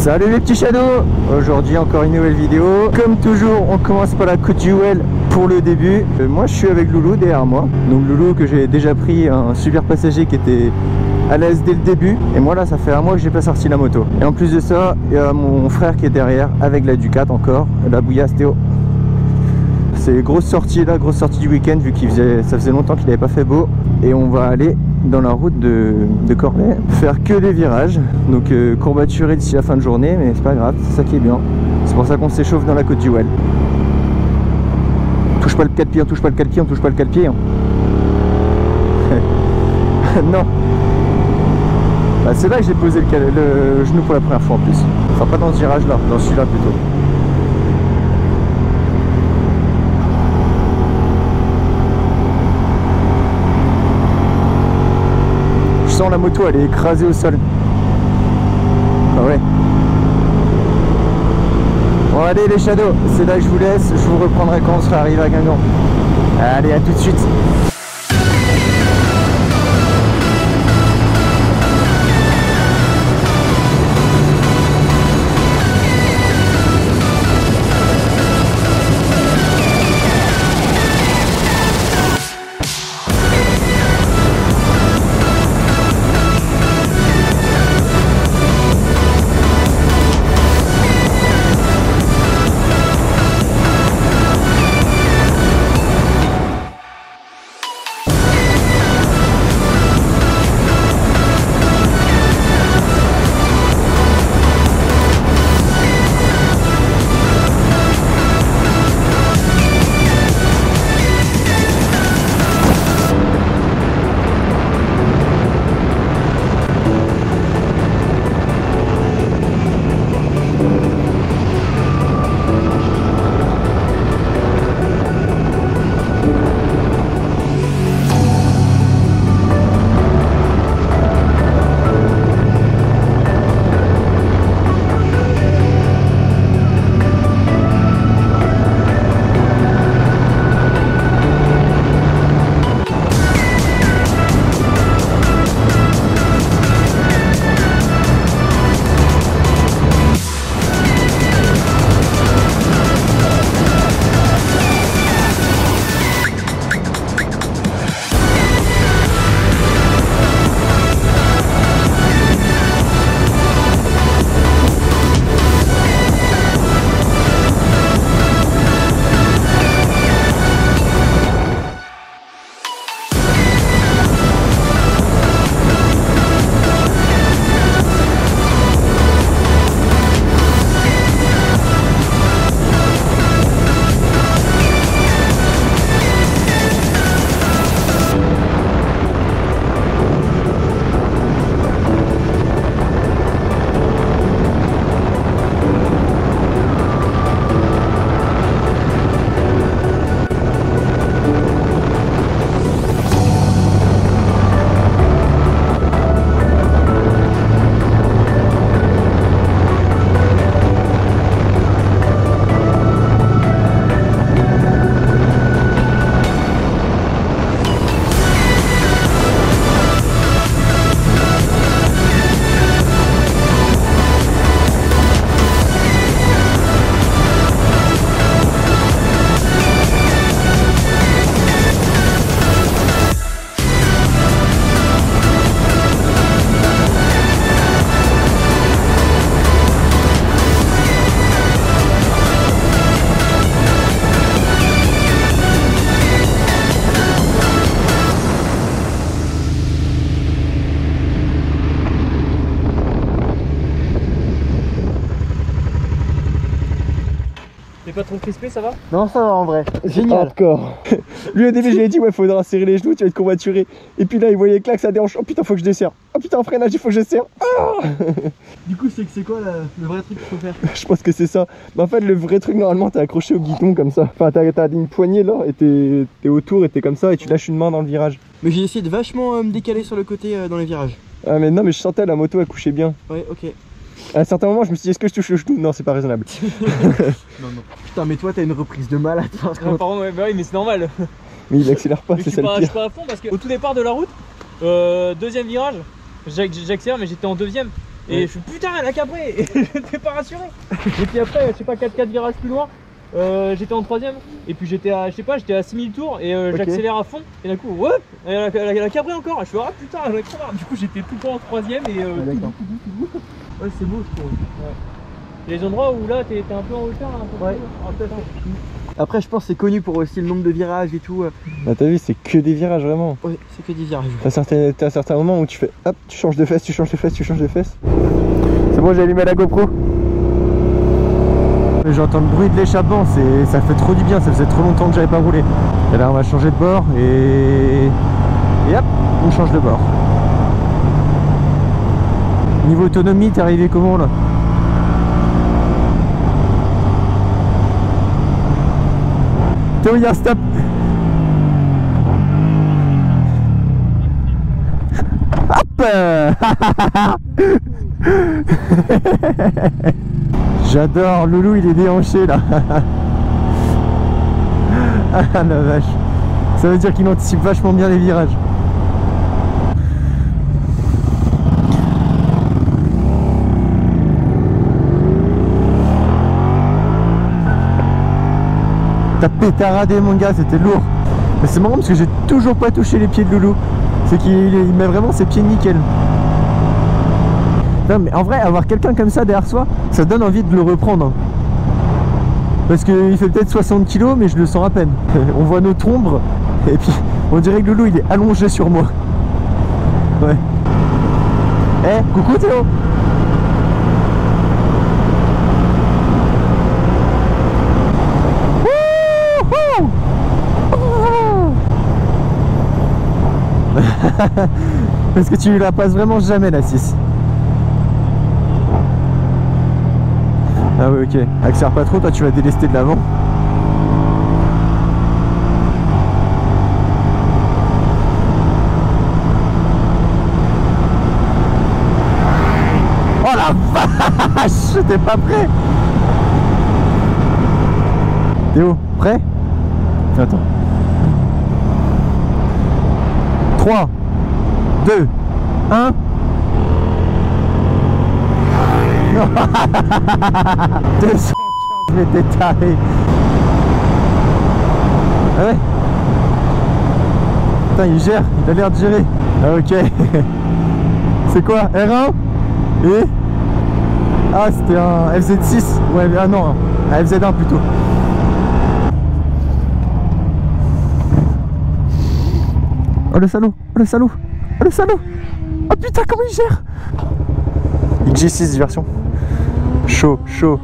Salut les petits shadows. Aujourd'hui encore une nouvelle vidéo. Comme toujours on commence par la Côte du Well pour le début. Moi je suis avec Loulou derrière moi. Donc Loulou que j'ai déjà pris un super passager qui était à l'aise dès le début. Et moi là ça fait un mois que j'ai pas sorti la moto. Et en plus de ça il y a mon frère qui est derrière avec la Ducat encore. La bouillasse Théo. C'est grosse sortie là, grosse sortie du week-end vu ça faisait longtemps qu'il n'avait pas fait beau. Et on va aller dans la route de Corbeil, faire que des virages, donc courbaturé d'ici la fin de journée, mais c'est pas grave, c'est ça qui est bien. C'est pour ça qu'on s'échauffe dans la Côte du Well. Touche pas le 4 pieds, on touche pas le 4 pieds, on touche pas le 4 pieds. Hein. Non. Bah, c'est là que j'ai posé le genou pour la première fois en plus. Enfin pas dans ce virage là, dans celui-là plutôt. Je sens la moto, elle est écrasée au sol. Ah ouais. Bon allez les shadows, c'est là que je vous laisse. Je vous reprendrai quand on sera arrivé à Guingamp. Allez, à tout de suite. Pas trop crispé, ça va? Non, ça va en vrai. Génial. Encore. Lui au début, je lui ai dit, ouais, faudra serrer les genoux, tu vas être courbaturé. Et puis là, il voyait clac, ça dérange. Oh putain, faut que je desserre. Oh putain, en freinage, il faut que je serre. Ah. Du coup, c'est quoi le vrai truc qu'il faut faire? Je pense que c'est ça. Mais en fait, le vrai truc, normalement, t'es accroché au guidon comme ça. Enfin, t'as une poignée là, et t'es autour, et t'es comme ça, et tu lâches une main dans le virage. Mais j'ai essayé de vachement me décaler sur le côté dans les virages. Ah, mais non, mais je sentais la moto, elle couchait bien. Ouais, ok. À un certain moment, je me suis dit, est-ce que je touche le genou? Non, c'est pas raisonnable. Non, non. Putain, mais toi, t'as une reprise de malade. Par contre. Pardon, ouais, bah oui, mais c'est normal. Mais il accélère pas, c'est ça le Je pire. suis pas à fond parce qu'au tout départ de la route, deuxième virage, j'accélère, mais j'étais en deuxième. Et je suis putain, elle a cabré. Et j'étais pas rassuré. Et puis après, je sais pas, 4 virages plus loin, j'étais en 3ème. Et puis j'étais à, je sais pas, j'étais à 6000 tours. Et j'accélère à fond. Et d'un coup, ouais, elle a cabré encore. Et je fais, ah putain, elle a cabré. Du coup, j'étais tout le temps en 3ème. Et tout doux. Ouais, c'est beau, je trouve. Ouais. Il y a des endroits où là, t'es un peu en hauteur. Un peu Après, je pense que c'est connu pour aussi le nombre de virages et tout. Bah t'as vu, c'est que des virages vraiment. Ouais, c'est que des virages. T'as certains moments où tu fais hop, tu changes de fesses, tu changes de fesses, tu changes de fesses. C'est bon, j'ai allumé la GoPro. J'entends le bruit de l'échappement, ça fait trop du bien, ça faisait trop longtemps que j'avais pas roulé. Et là on va changer de bord et hop, on change de bord. Niveau autonomie, t'es arrivé comment là? Théo, il y a un stop. Hop. J'adore, Loulou il est déhanché là. Ah la vache. Ça veut dire qu'il anticipe vachement bien les virages. T'as pétaradé mon gars, c'était lourd. Mais c'est marrant parce que j'ai toujours pas touché les pieds de Loulou. C'est qu'il met vraiment ses pieds nickel. Non mais en vrai, avoir quelqu'un comme ça derrière soi, ça donne envie de le reprendre. Parce qu'il fait peut-être 60 kg mais je le sens à peine. On voit notre ombre et puis on dirait que Loulou il est allongé sur moi. Ouais. Eh, coucou Théo. Parce que tu la passes vraiment jamais la 6. Ah oui, ok. Accélère pas trop, toi tu vas délester de l'avant. Oh la vache, j'étais pas prêt. Théo, prêt? Attends. 3, 2, 1. 215, je m'étais taré. Ah ouais. Putain, il gère, il a l'air de gérer. Ah ok. C'est quoi? R1? Et? Ah, c'était un FZ6. Ouais, ah non, un FZ1 plutôt. Oh le salaud, oh le salaud, oh le salaud. Oh putain comment il gère. XG6 version. Chaud, chaud.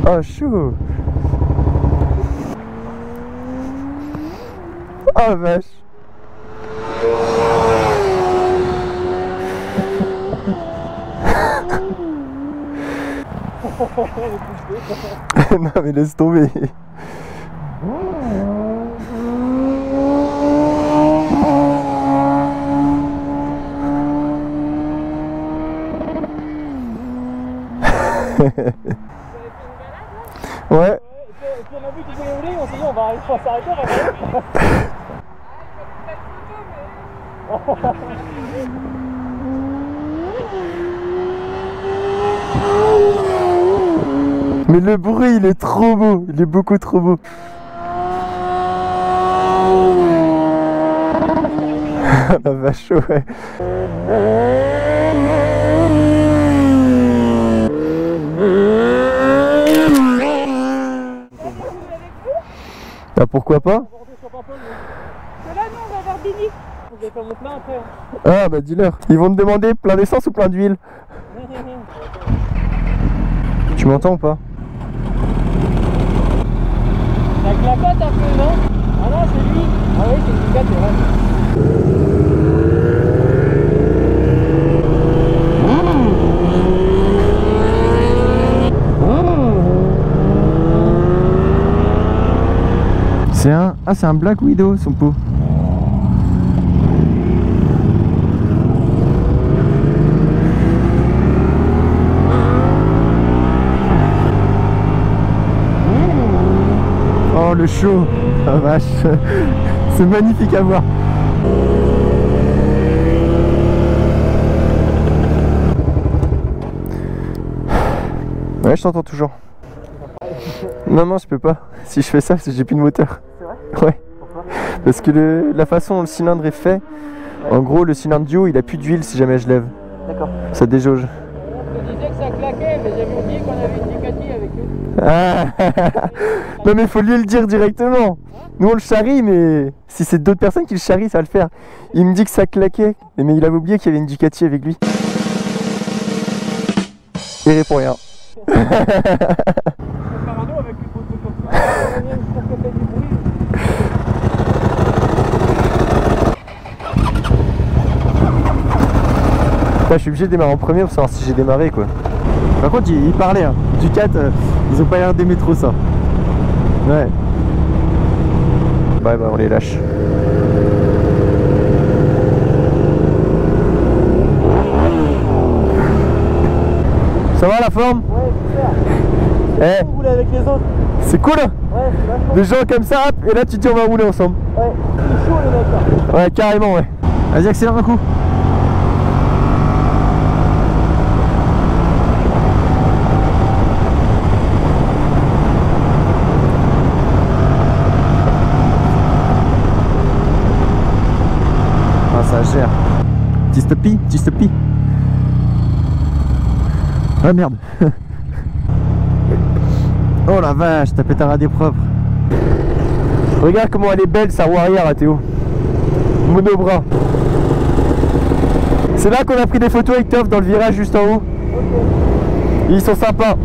Oh chaud. Oh vache. Non mais laisse tomber. Ouais. Et puis on a vu qu'ils voulaient rouler, on s'est dit on va s'arrêter, on va Mais le bruit il est trop beau, il est beaucoup trop beau. La vache, ouais. Ah pourquoi pas? là non, on va avoir Billy. On va faire mon plein après. Ah bah dis-leur. Ils vont te demander plein d'essence ou plein d'huile. Tu m'entends ou pas? Ça clapote un peu, non? Ah non, c'est lui. Ah oui, c'est le gars, c'est vrai. C'est un... Ah c'est un Black Widow son pot. Oh le show. Ah vache. C'est magnifique à voir. je t'entends toujours. Non, non, je peux pas. Si je fais ça, c'est que j'ai plus de moteur. C'est vrai? Ouais. Pourquoi? Parce que la façon dont le cylindre est fait, en gros, le cylindre du haut, il a plus d'huile si jamais je lève. D'accord. Ça déjauge. Je te disais que ça claquait, mais j'avais oublié qu'on avait une Ducati avec nous. Ah. Non, mais il faut lui le dire directement. Nous, on le charrie, mais si c'est d'autres personnes qui le charrient, ça va le faire. Il me dit que ça claquait, mais il avait oublié qu'il y avait une Ducati avec lui. Il répond rien. Parano avec une photo comme ça, pour que ça fait du bruit. Là, je suis obligé de démarrer en premier pour savoir si j'ai démarré quoi. Par contre, il parlait, hein. Ducat, ils ont pas l'air d'aimer trop ça. Ouais. Bah, on les lâche. Ça va la forme? Ouais, super. Eh, On roule avec les autres. c'est cool hein. Ouais, c'est vachement. Des gens comme ça, hop, et là tu te dis on va rouler ensemble. Ouais, c'est chaud les mecs là. Ouais, carrément, ouais. Vas-y, accélère un coup. Ah, ça gère. Petit stoppie, petit stoppie. Ah merde. Oh la vache, t'as pété un radé propre. Regarde comment elle est belle sa roue arrière là Théo. Monobras. C'est là qu'on a pris des photos avec Toff dans le virage juste en haut. Ils sont sympas.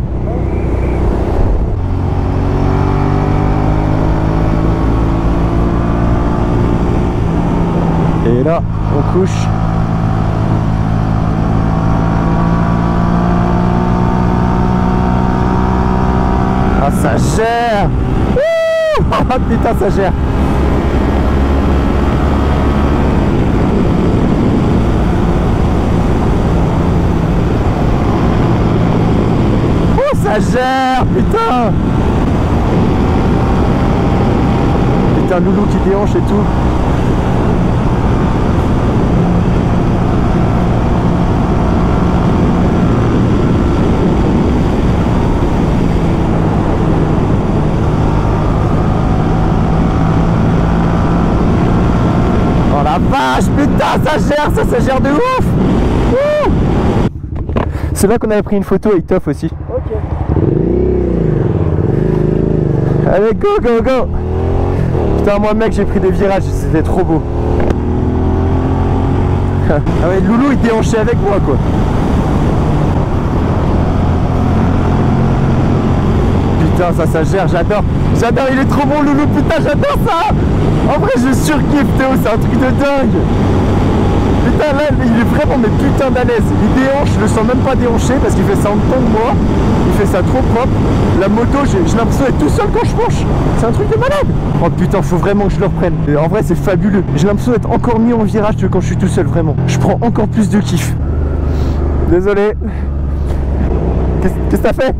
Et là, on couche. Ah, ça gère. Oh putain, ça gère. Oh, ça gère, putain. Putain, Loulou qui déhanche et tout. Vache, putain, ça gère de ouf. C'est là qu'on avait pris une photo avec Toff aussi. Ok. Allez, go, go, go. Putain, moi mec, j'ai pris des virages, c'était trop beau. Ah ouais, Loulou il déhanchait avec moi quoi. Putain, ça gère, j'adore. J'adore, il est trop bon Loulou, putain, j'adore ça. En vrai, je surkiffe Théo, c'est un truc de dingue. Putain, là, il est vraiment mais putain d'à l'aise. Il déhanche, je le sens même pas déhancher parce qu'il fait ça en temps de moi. Il fait ça trop propre. La moto, j'ai l'impression d'être tout seul quand je penche. C'est un truc de malade. Oh putain, faut vraiment que je le reprenne. Et en vrai, c'est fabuleux. J'ai l'impression d'être encore mieux en virage que quand je suis tout seul, vraiment. Je prends encore plus de kiff. Désolé. Qu'est-ce que t'as fait?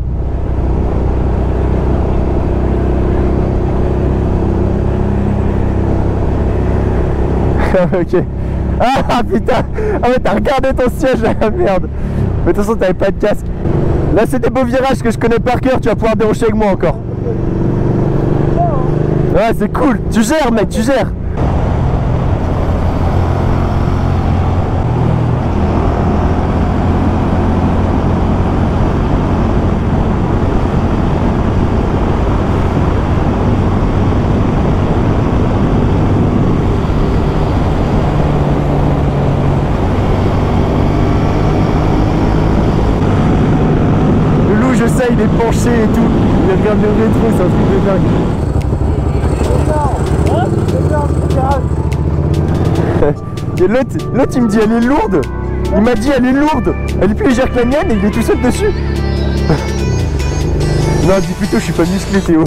Ok. Ah putain. Ah ouais, t'as regardé ton siège. Ah merde. Mais de toute façon, t'avais pas de casque. Là, c'est des beaux virages que je connais par cœur. Tu vas pouvoir déhancher avec moi encore. Ouais, c'est cool. Tu gères, mec, tu gères. Il est penché et tout, il regarde le rétro, c'est un truc de dingue. Et l'autre il me dit elle est lourde. Il m'a dit elle est lourde. Elle est plus légère que la mienne et il est tout seul dessus. Non, dis plutôt je suis pas musclé Théo.